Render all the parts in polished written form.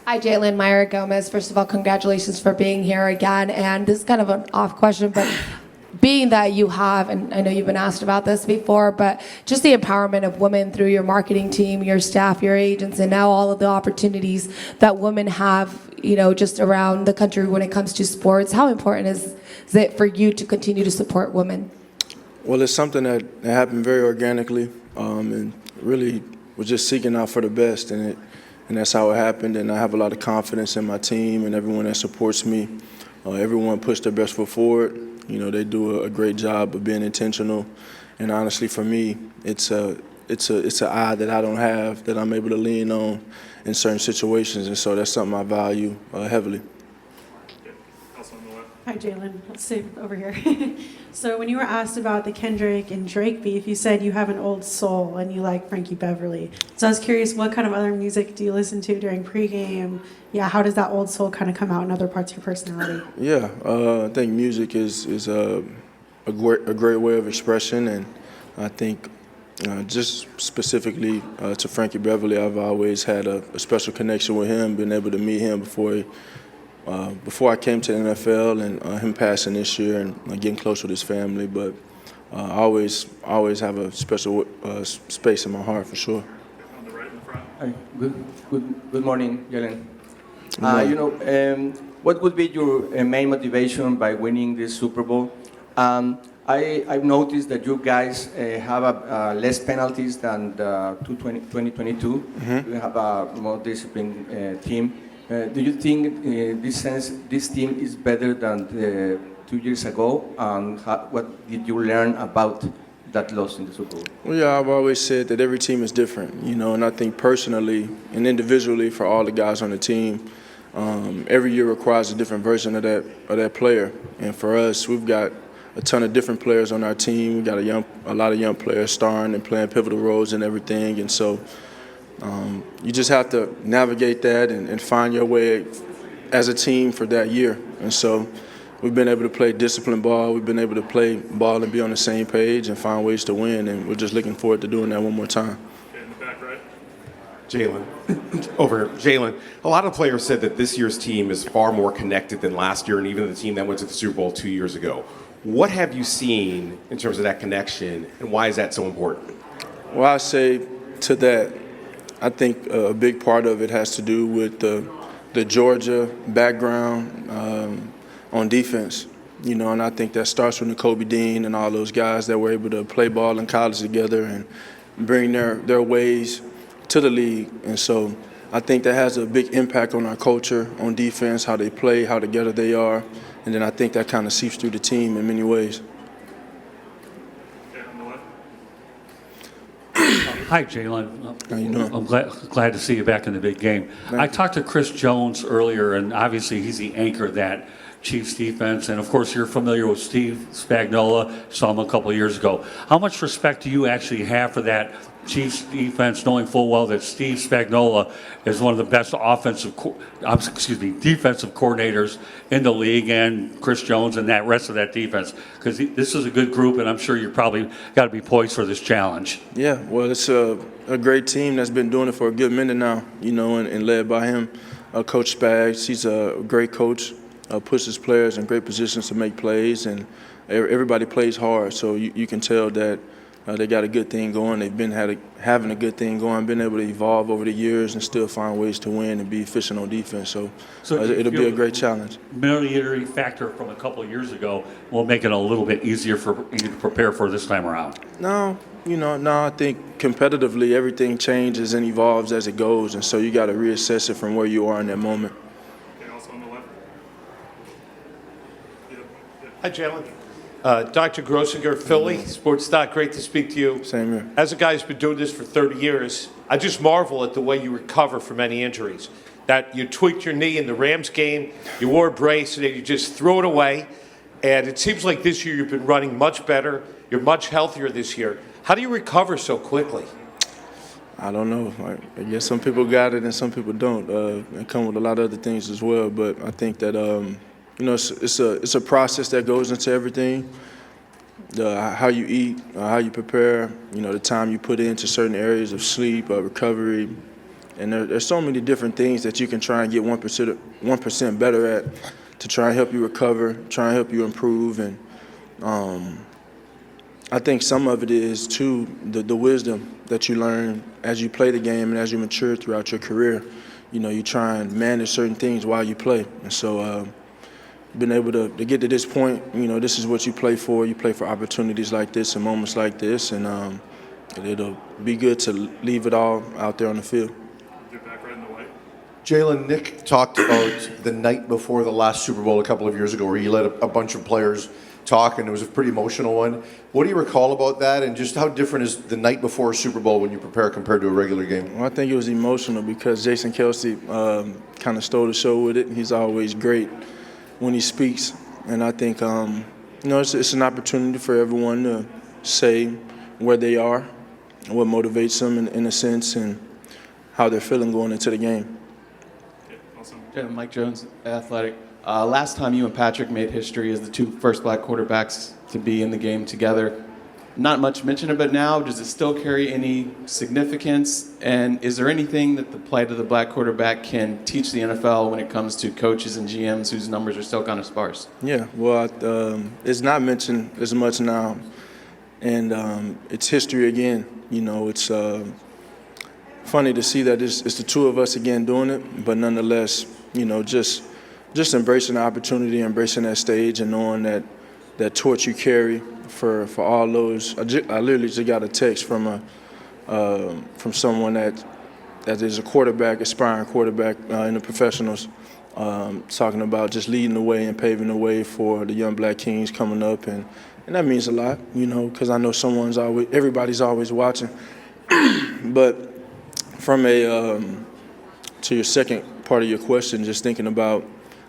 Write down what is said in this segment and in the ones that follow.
Hi, Jalen Meyer Gomez. First of all, congratulations for being here again. And this is kind of an off question, but being that you have, and I know you've been asked about this before, but just the empowerment of women through your marketing team, your staff, your agents, and now all of the opportunities that women have, just around the country when it comes to sports. How important is it for you to continue to support women? Well, it's something that happened very organically, and really was just seeking out for the best, and that's how it happened. And I have a lot of confidence in my team and everyone that supports me. Everyone puts their best foot forward. They do a great job of being intentional, and honestly, for me, it's an eye that I don't have that I'm able to lean on in certain situations, and so that's something I value heavily. Hi, Jalen. Let's stay over here. So when you were asked about the Kendrick and Drake beef, you said you have an old soul and you like Frankie Beverly. So I was curious, what kind of other music do you listen to during pregame? Yeah, how does that old soul kind of come out in other parts of your personality? Yeah, I think music is a great way of expression, and I think just specifically to Frankie Beverly, I've always had a special connection with him, been able to meet him before I came to the NFL, and him passing this year and getting close with his family. But I always have a special space in my heart for sure. On the right in the front. Hi. Good morning, Jalen. What would be your main motivation by winning this Super Bowl? I've noticed that you guys have less penalties than the 2022. Mm-hmm. You have a more disciplined team. Do you think, in this sense, this team is better than 2 years ago? And what did you learn about that loss in the Super Bowl? Well, yeah, I've always said that every team is different, and I think personally and individually for all the guys on the team, every year requires a different version of that player. And for us, we've got a ton of different players on our team. We've got a lot of young players starring and playing pivotal roles and everything, and so you just have to navigate that and find your way as a team for that year. And so we've been able to play disciplined ball. We've been able to play ball and be on the same page and find ways to win. And we're just looking forward to doing that one more time. Okay, in the back right. Jalen, over here. Jalen, a lot of players said that this year's team is far more connected than last year and even the team that went to the Super Bowl 2 years ago. What have you seen in terms of that connection, and why is that so important? Well, I say to that, I think a big part of it has to do with the Georgia background on defense, and I think that starts with Kobe Dean and all those guys that were able to play ball in college together and bring their ways to the league. And so I think that has a big impact on our culture, on defense, how they play, how together they are, and then I think that kind of seeps through the team in many ways. Okay, on the left. Hi, Jalen. How you doing? I'm glad to see you back in the big game. I talked to Chris Jones earlier, and obviously he's the anchor of that Chiefs defense. And, of course, you're familiar with Steve Spagnuolo. Saw him a couple of years ago. How much respect do you actually have for that Chiefs defense, knowing full well that Steve Spagnuolo is one of the best defensive coordinators in the league, and Chris Jones and that rest of that defense? Because this is a good group, and I'm sure you probably got to be poised for this challenge. Yeah, well, it's a great team that's been doing it for a good minute now, and led by him, Coach Spags. He's a great coach, pushes players in great positions to make plays, and everybody plays hard. So you can tell that they got a good thing going. They've been having a good thing going, been able to evolve over the years and still find ways to win and be efficient on defense. So it'll be a great challenge. Military factor from a couple of years ago will make it a little bit easier for you to prepare for this time around. No, I think competitively everything changes and evolves as it goes, and so you got to reassess it from where you are in that moment. Okay, also on the left. Hi, Jalen. Dr. Grossinger, Philly, Sports Doc, great to speak to you. Same here. As a guy who's been doing this for 30 years, I just marvel at the way you recover from any injuries. That you tweaked your knee in the Rams game, you wore a brace, and then you just throw it away. And it seems like this year you've been running much better. You're much healthier this year. How do you recover so quickly? I don't know. I guess some people got it and some people don't. It come with a lot of other things as well. But I think that it's a process that goes into everything. How you eat, how you prepare, the time you put into certain areas of sleep, recovery, And there's so many different things that you can try and get 1% better at to try and help you recover, try and help you improve. And I think some of it is, too, the wisdom that you learn as you play the game and as you mature throughout your career. You know, you try and manage certain things while you play. And so been able to get to this point, you know, this is what you play for. You play for opportunities like this and moments like this. And it'll be good to leave it all out there on the field. Get back right in the white. Jalen, Nick talked about the night before the last Super Bowl a couple of years ago where he let a bunch of players talk, and it was a pretty emotional one. What do you recall about that, and just how different is the night before a Super Bowl when you prepare compared to a regular game? Well, I think it was emotional because Jason Kelsey kind of stole the show with it. He's always great when he speaks, and I think you know, it's an opportunity for everyone to say where they are, what motivates them in a sense, and how they're feeling going into the game. Okay, awesome. Mike Jones, Athletic. Last time you and Patrick made history as the two first black quarterbacks to be in the game together. Not much mention of it now. Does it still carry any significance? And is there anything that the plight of the black quarterback can teach the NFL when it comes to coaches and GMs whose numbers are still kind of sparse? Yeah, well, it's not mentioned as much now, and it's history again. You know, it's funny to see that it's the two of us again doing it, but nonetheless, you know, just embracing the opportunity, embracing that stage, and knowing that torch you carry for all those. I literally just got a text from someone that is a quarterback, aspiring quarterback in the professionals, talking about just leading the way and paving the way for the young black kings coming up, and that means a lot, you know, because I know everybody's always watching. But from to your second part of your question, just thinking about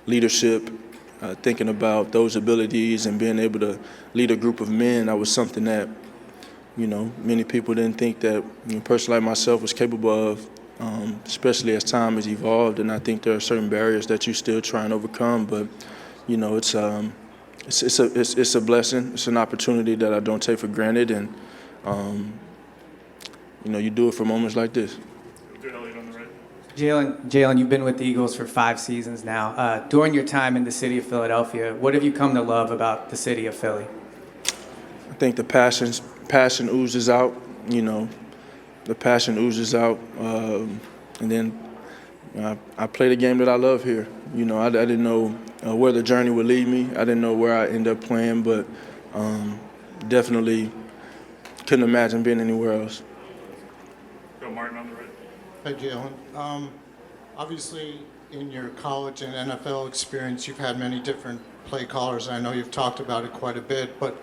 leadership, thinking about those abilities and being able to lead a group of men, that was something that, you know, many people didn't think that a person like myself was capable of, especially as time has evolved. And I think there are certain barriers that you still try and overcome. But, you know, it's a blessing. It's an opportunity that I don't take for granted. And, you know, you do it for moments like this. Do Elliot on the right. Jalen, you've been with the Eagles for 5 seasons now. During your time in the city of Philadelphia, what have you come to love about the city of Philly? I think the passion oozes out, you know. The passion oozes out. And then I play the game that I love here. You know, I didn't know where the journey would lead me. I didn't know where I end up playing, but definitely couldn't imagine being anywhere else. Go Martin on the right. Hi, Jalen. Obviously, in your college and NFL experience, you've had many different play callers. I know you've talked about it quite a bit, but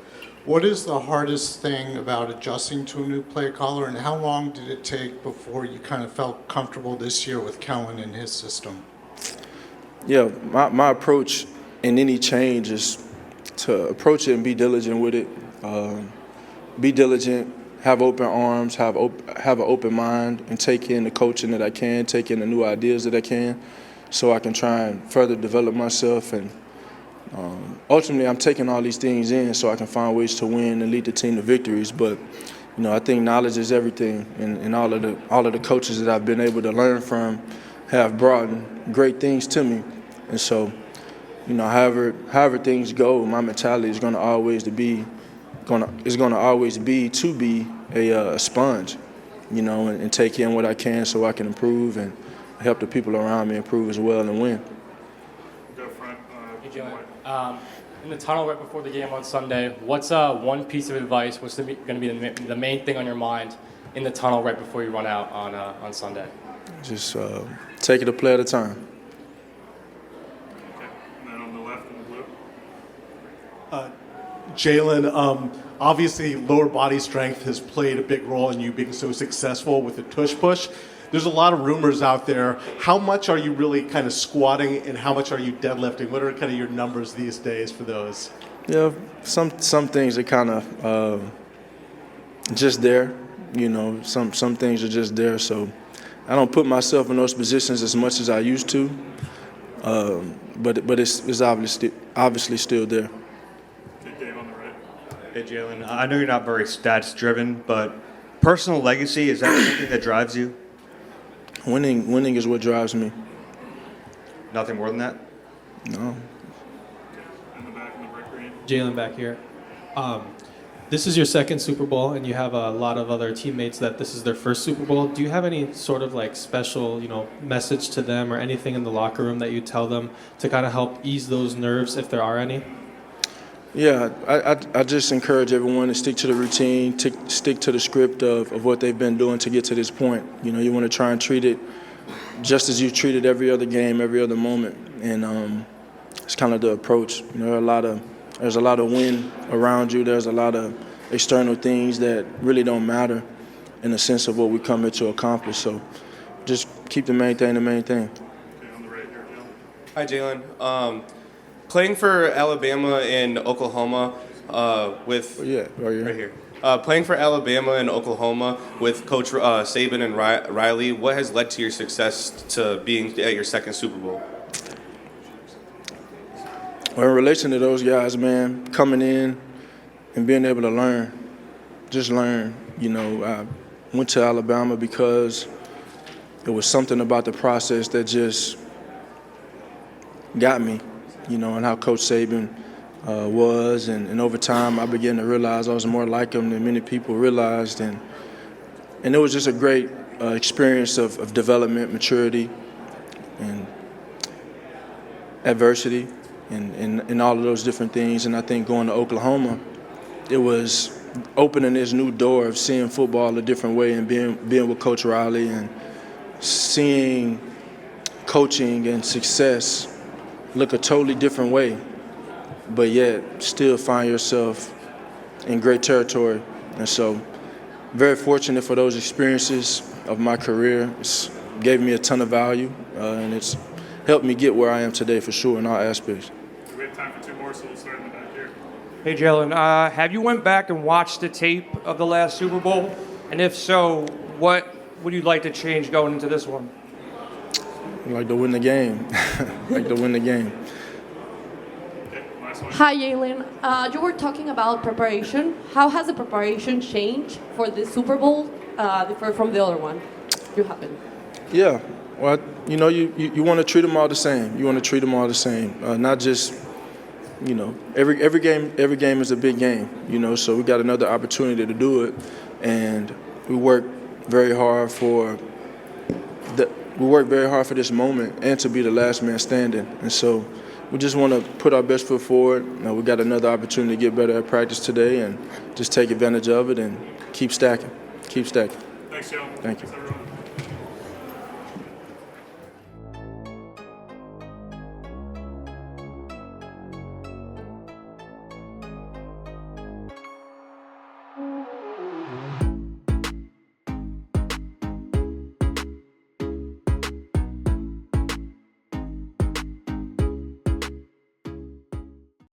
what is the hardest thing about adjusting to a new play caller, and how long did it take before you kind of felt comfortable this year with Kellen and his system? Yeah, my approach in any change is to approach it and be diligent with it. Be diligent, have open arms, have an open mind, and take in the coaching that I can, take in the new ideas that I can, so I can try and further develop myself. And ultimately, I'm taking all these things in so I can find ways to win and lead the team to victories. But you know, I think knowledge is everything, and all of the coaches that I've been able to learn from have brought great things to me. And so, you know, however things go, my mentality is going to always be to be a sponge, you know, and take in what I can so I can improve and help the people around me improve as well and win. Go front. Hey, Jalen. In the tunnel right before the game on Sunday, what's one piece of advice? What's going to be the main thing on your mind in the tunnel right before you run out on Sunday? Just take it a play at a time. Okay. And then on the left in the blue. Jalen, obviously lower body strength has played a big role in you being so successful with the tush push. There's a lot of rumors out there. How much are you really kind of squatting and how much are you deadlifting? What are kind of your numbers these days for those? Yeah, some things are kind of just there. You know, some things are just there. So I don't put myself in those positions as much as I used to. But it's obviously still there. Hey, Jalen, I know you're not very stats-driven, but personal legacy, is that something that drives you? Winning is what drives me. Nothing more than that? No. In the back in the brick green. Jalen back here. This is your second Super Bowl, and you have a lot of other teammates that this is their first Super Bowl. Do you have any sort of like special, message to them or anything in the locker room that you tell them to kind of help ease those nerves if there are any? Yeah, I just encourage everyone to stick to the routine, stick to the script of what they've been doing to get to this point. You want to try and treat it just as you treated every other game, every other moment, and it's kind of the approach. There's a lot of wind around you. There's a lot of external things that really don't matter in the sense of what we come here to accomplish. So just keep the main thing the main thing. Okay, on the right here, Jalen. Hi, Jalen. Playing for Alabama and Oklahoma right here. Playing for Alabama and Oklahoma with Coach Saban and Riley, what has led to your success to being at your second Super Bowl? Well, in relation to those guys, man, coming in and being able to learn, just learn. I went to Alabama because it was something about the process that just got me, and how Coach Saban was. And over time, I began to realize I was more like him than many people realized. And it was just a great experience of development, maturity, and adversity. And all of those different things. And I think going to Oklahoma, it was opening this new door of seeing football a different way and being with Coach Riley and seeing coaching and success look a totally different way, but yet still find yourself in great territory. And so very fortunate for those experiences of my career. It's gave me a ton of value, and it's helped me get where I am today for sure in all aspects. We have time for two more, so we'll start in the back here. Hey, Jalen, have you went back and watched the tape of the last Super Bowl? And if so, what would you like to change going into this one? I'd like to win the game. Like to win the game. Hi, Jalen. You were talking about preparation. How has the preparation changed for the Super Bowl from the other one you happened? Yeah. Well, you want to treat them all the same. You want to treat them all the same. Not just, every game is a big game. So we got another opportunity to do it, and we work very hard for this moment and to be the last man standing. And so we just want to put our best foot forward. We got another opportunity to get better at practice today and just take advantage of it and keep stacking. Keep stacking. Thanks, Joe. Thank you. Thanks, everyone.